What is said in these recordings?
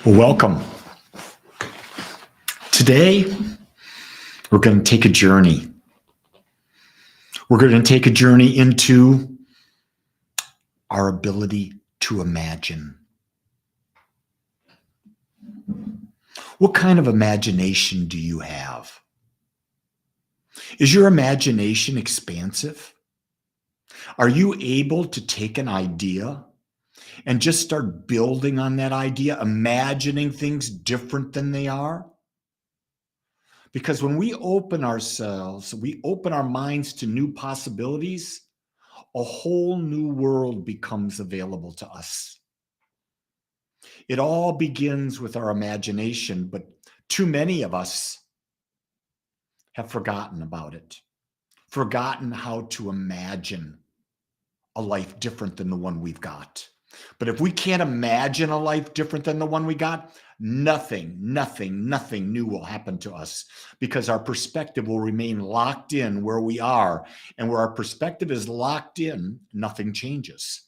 Well, welcome. Today, we're going to take a journey. We're going to take a journey into our ability to imagine. What kind of imagination do you have? Is your imagination expansive? Are you able to take an idea and just start building on that idea, imagining things different than they are? Because when we open ourselves, we open our minds to new possibilities, a whole new world becomes available to us. It all begins with our imagination, but too many of us have forgotten about it, forgotten how to imagine a life different than the one we've got. But if we can't imagine a life different than the one we got, nothing new will happen to us, because our perspective will remain locked in where we are. And where our perspective is locked in, nothing changes.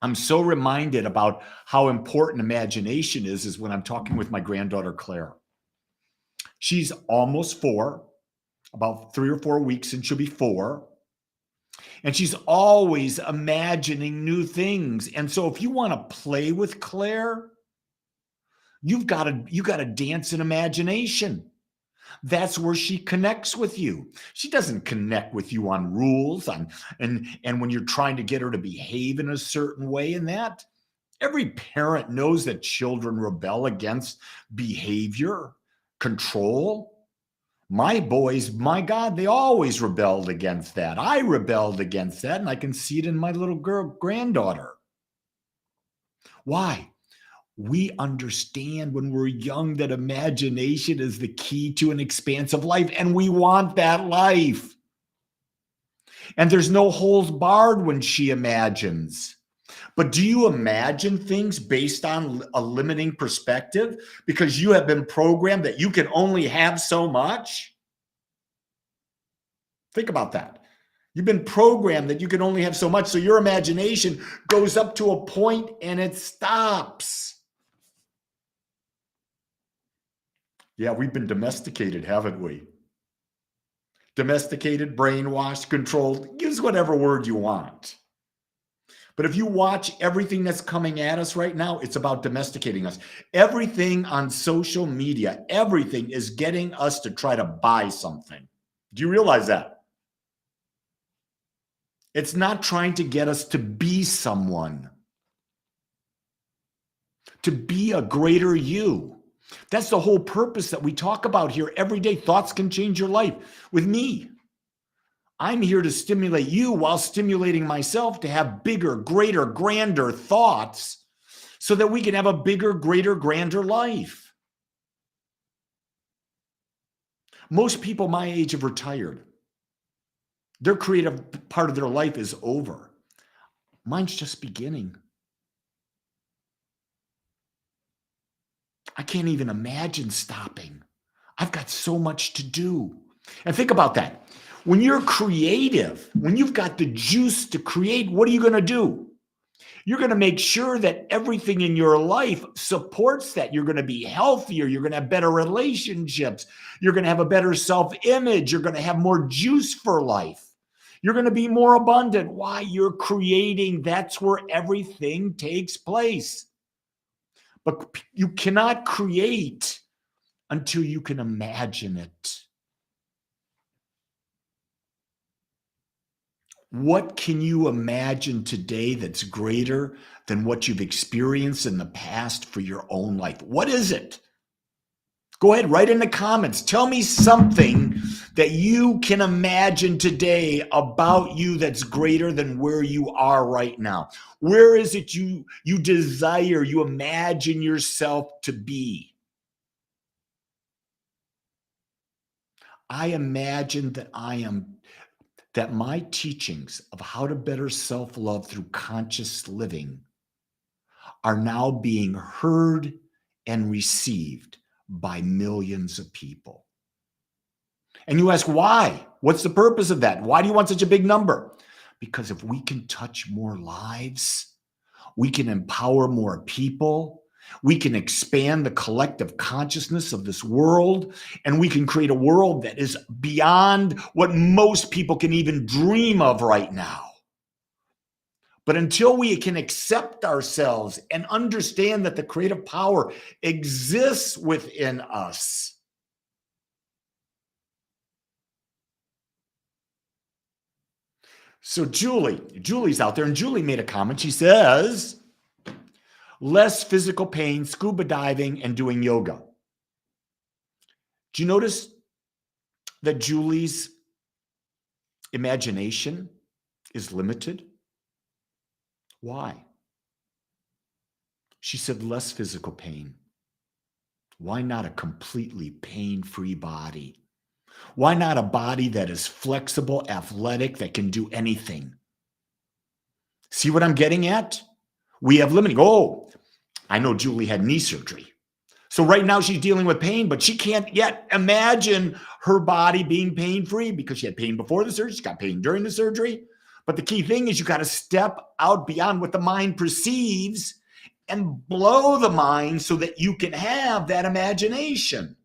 I'm so reminded about how important imagination is when I'm talking with my granddaughter, Claire. She's almost 4, about 3 or 4 weeks, and she'll be 4. And she's always imagining new things. And so if you want to play with Claire, you got to dance in imagination. That's where she connects with you. She doesn't connect with you on rules, and when you're trying to get her to behave in a certain way. And that every parent knows that children rebel against behavior, control. My boys, my God, they always rebelled against that. I rebelled against that, and I can see it in my little granddaughter. Why? We understand when we're young that imagination is the key to an expansive life, and we want that life. And there's no holds barred when she imagines. But do you imagine things based on a limiting perspective because you have been programmed that you can only have so much? Think about that. You've been programmed that you can only have so much, so your imagination goes up to a point and it stops. Yeah, we've been domesticated, haven't we? Domesticated, brainwashed, controlled, use whatever word you want. But if you watch everything that's coming at us right now, it's about domesticating us. Everything on social media, everything is getting us to try to buy something. Do you realize that? It's not trying to get us to be someone, to be a greater you. That's the whole purpose that we talk about here every day. Thoughts can change your life. With me, I'm here to stimulate you while stimulating myself to have bigger, greater, grander thoughts so that we can have a bigger, greater, grander life. Most people my age have retired. Their creative part of their life is over. Mine's just beginning. I can't even imagine stopping. I've got so much to do. And think about that. When you're creative, when you've got the juice to create, what are you going to do? You're going to make sure that everything in your life supports that. You're going to be healthier. You're going to have better relationships. You're going to have a better self-image. You're going to have more juice for life. You're going to be more abundant. Why? You're creating. That's where everything takes place. But you cannot create until you can imagine it. What can you imagine today that's greater than what you've experienced in the past for your own life? What is it? Go ahead, write in the comments. Tell me something that you can imagine today about you that's greater than where you are right now. Where is it you desire, you imagine yourself to be? I imagine that my teachings of how to better self-love through conscious living are now being heard and received by millions of people. And you ask, why? What's the purpose of that? Why do you want such a big number? Because if we can touch more lives, we can empower more people, We can expand the collective consciousness of this world, and we can create a world that is beyond what most people can even dream of right now. But until we can accept ourselves and understand that the creative power exists within us, so Julie's out there, and Julie made a comment. She says, less physical pain, scuba diving, and doing yoga. Do you notice that Julie's imagination is limited? Why? She said less physical pain. Why not a completely pain-free body? Why not a body that is flexible, athletic, that can do anything? See what I'm getting at? We have limiting. Oh, I know Julie had knee surgery. So right now she's dealing with pain, but she can't yet imagine her body being pain-free because she had pain before the surgery. She got pain during the surgery. But the key thing is you got to step out beyond what the mind perceives and blow the mind so that you can have that imagination.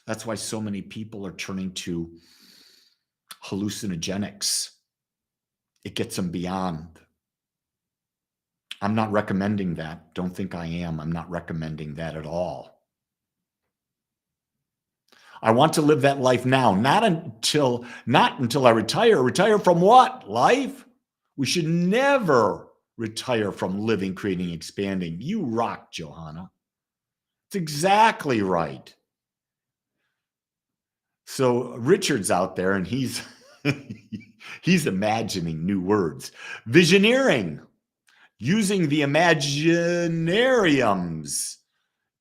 That's why so many people are turning to hallucinogenics. It gets them beyond. I'm not recommending that. Don't think I am. I'm not recommending that at all. I want to live that life now, not until I retire. Retire from what? Life? We should never retire from living, creating, expanding. You rock, Johanna. It's exactly right. So Richard's out there and he's he's imagining new words. Visioneering, using the imaginariums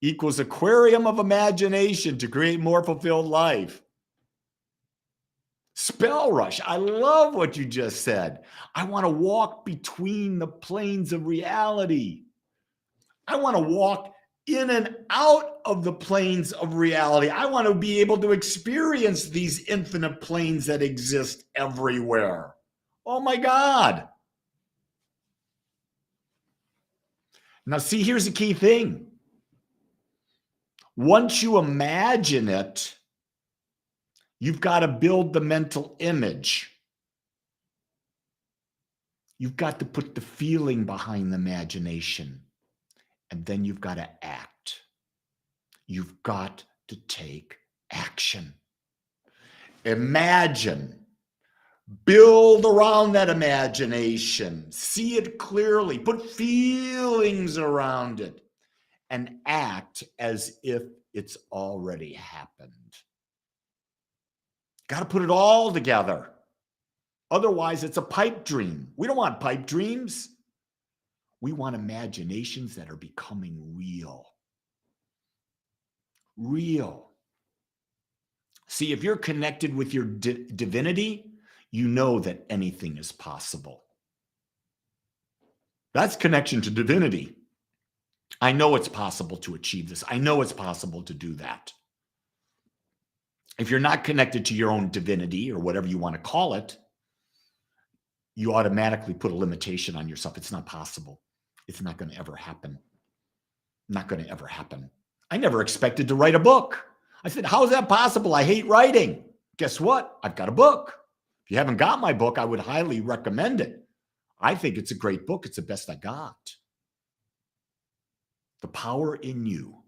equals aquarium of imagination to create more fulfilled life. Spell rush. I love what you just said. I want to walk between the planes of reality. I want to walk in and out of the planes of reality. I want to be able to experience these infinite planes that exist everywhere. Oh my God. Now, see, here's the key thing. Once you imagine it, you've got to build the mental image. You've got to put the feeling behind the imagination. And then you've got to act. You've got to take action. Imagine. Build around that imagination. See it clearly. Put feelings around it. And act as if it's already happened. Got to put it all together. Otherwise, it's a pipe dream. We don't want pipe dreams. We want imaginations that are becoming real. Real. See, if you're connected with your divinity, you know that anything is possible. That's connection to divinity. I know it's possible to achieve this. I know it's possible to do that. If you're not connected to your own divinity or whatever you want to call it, you automatically put a limitation on yourself. It's not possible. It's not going to ever happen. Not going to ever happen. I never expected to write a book. I said, how is that possible? I hate writing. Guess what? I've got a book. If you haven't got my book, I would highly recommend it. I think it's a great book. It's the best I got. The Power in You.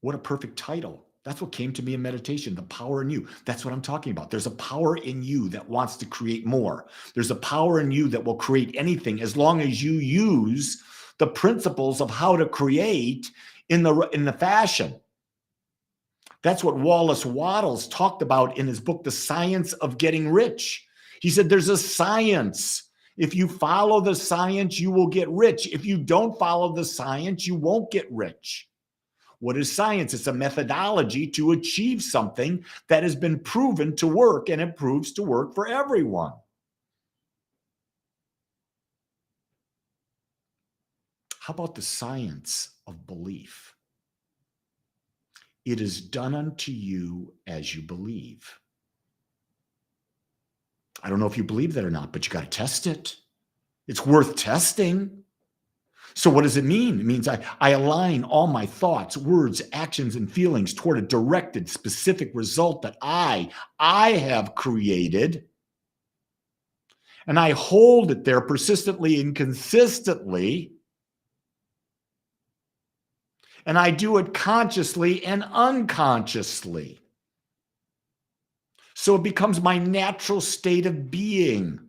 What a perfect title. That's what came to me in meditation, the power in you. That's what I'm talking about. There's a power in you that wants to create more. There's a power in you that will create anything as long as you use the principles of how to create in the fashion. That's what Wallace Wattles talked about in his book, The Science of Getting Rich. He said there's a science. If you follow the science, you will get rich. If you don't follow the science, you won't get rich. What is science? It's a methodology to achieve something that has been proven to work, and it proves to work for everyone. How about the science of belief? It is done unto you as you believe. I don't know if you believe that or not, but you got to test it. It's worth testing. So what does it mean? It means I align all my thoughts, words, actions, and feelings toward a directed, specific result that I have created. And I hold it there persistently and consistently. And I do it consciously and unconsciously. So it becomes my natural state of being.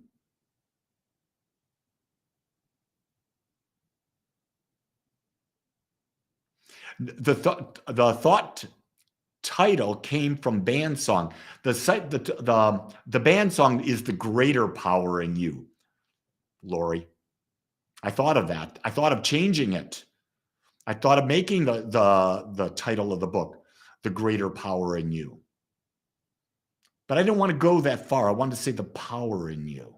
The thought title came from band song. The band song is The Greater Power in You, Lori. I thought of that. I thought of changing it. I thought of making the title of the book, The Greater Power in You. But I didn't want to go that far. I wanted to say the power in you.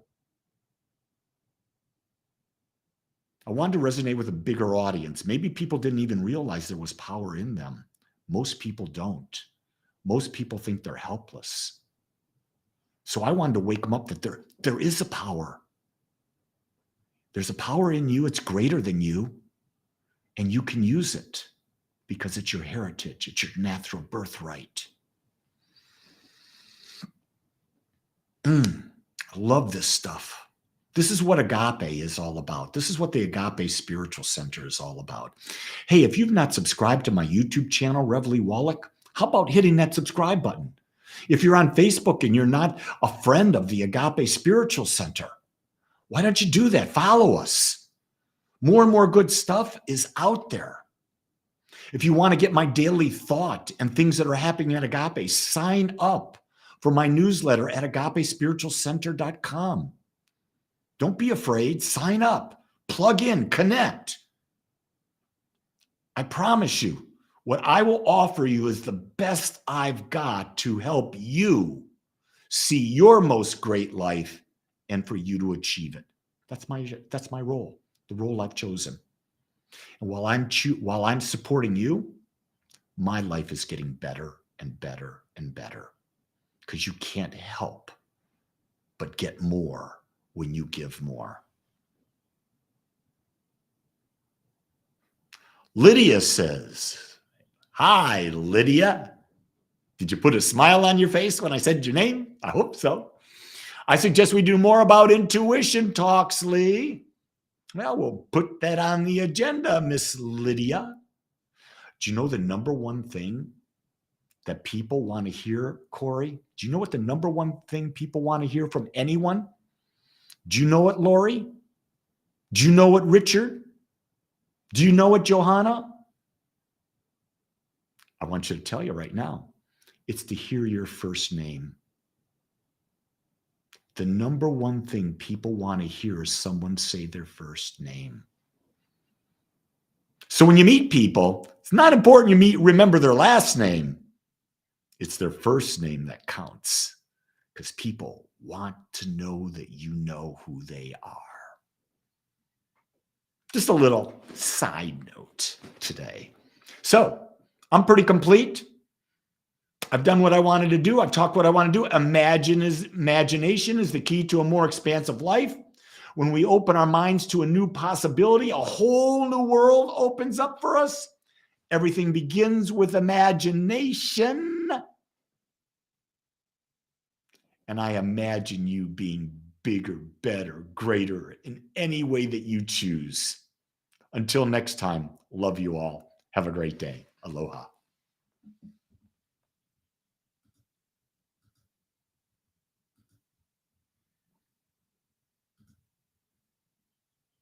I wanted to resonate with a bigger audience. Maybe people didn't even realize there was power in them. Most people don't. Most people think they're helpless. So I wanted to wake them up that there is a power. There's a power in you. It's greater than you. And you can use it because it's your heritage. It's your natural birthright. I love this stuff. This is what Agape is all about. This is what the Agape Spiritual Center is all about. Hey, if you've not subscribed to my YouTube channel, Reveille Wolak, how about hitting that subscribe button? If you're on Facebook and you're not a friend of the Agape Spiritual Center, why don't you do that? Follow us. More and more good stuff is out there. If you want to get my daily thought and things that are happening at Agape, sign up for my newsletter at agapespiritualcenter.com. Don't be afraid. Sign up, plug in, connect. I promise you, what I will offer you is the best I've got to help you see your most great life and for you to achieve it. That's my role, the role I've chosen. And while I'm supporting you, my life is getting better and better and better because you can't help but get more when you give more. Lydia says, hi, Lydia. Did you put a smile on your face when I said your name? I hope so. I suggest we do more about intuition talks, Lee. Well, we'll put that on the agenda, Miss Lydia. Do you know the number one thing that people want to hear, Corey? Do you know what the number one thing people want to hear from anyone? Do you know it, Lori? Do you know it, Richard? Do you know it, Johanna? I want you to tell you right now. It's to hear your first name. The number one thing people want to hear is someone say their first name. So when you meet people, it's not important you remember their last name. It's their first name that counts because people want to know that you know who they are. Just a little side note today. So I'm pretty complete. I've done what I wanted to do. I've talked what I want to do. Imagination is the key to a more expansive life. When we open our minds to a new possibility, a whole new world opens up for us. Everything begins with imagination. And I imagine you being bigger, better, greater in any way that you choose. Until next time, love you all. Have a great day. Aloha.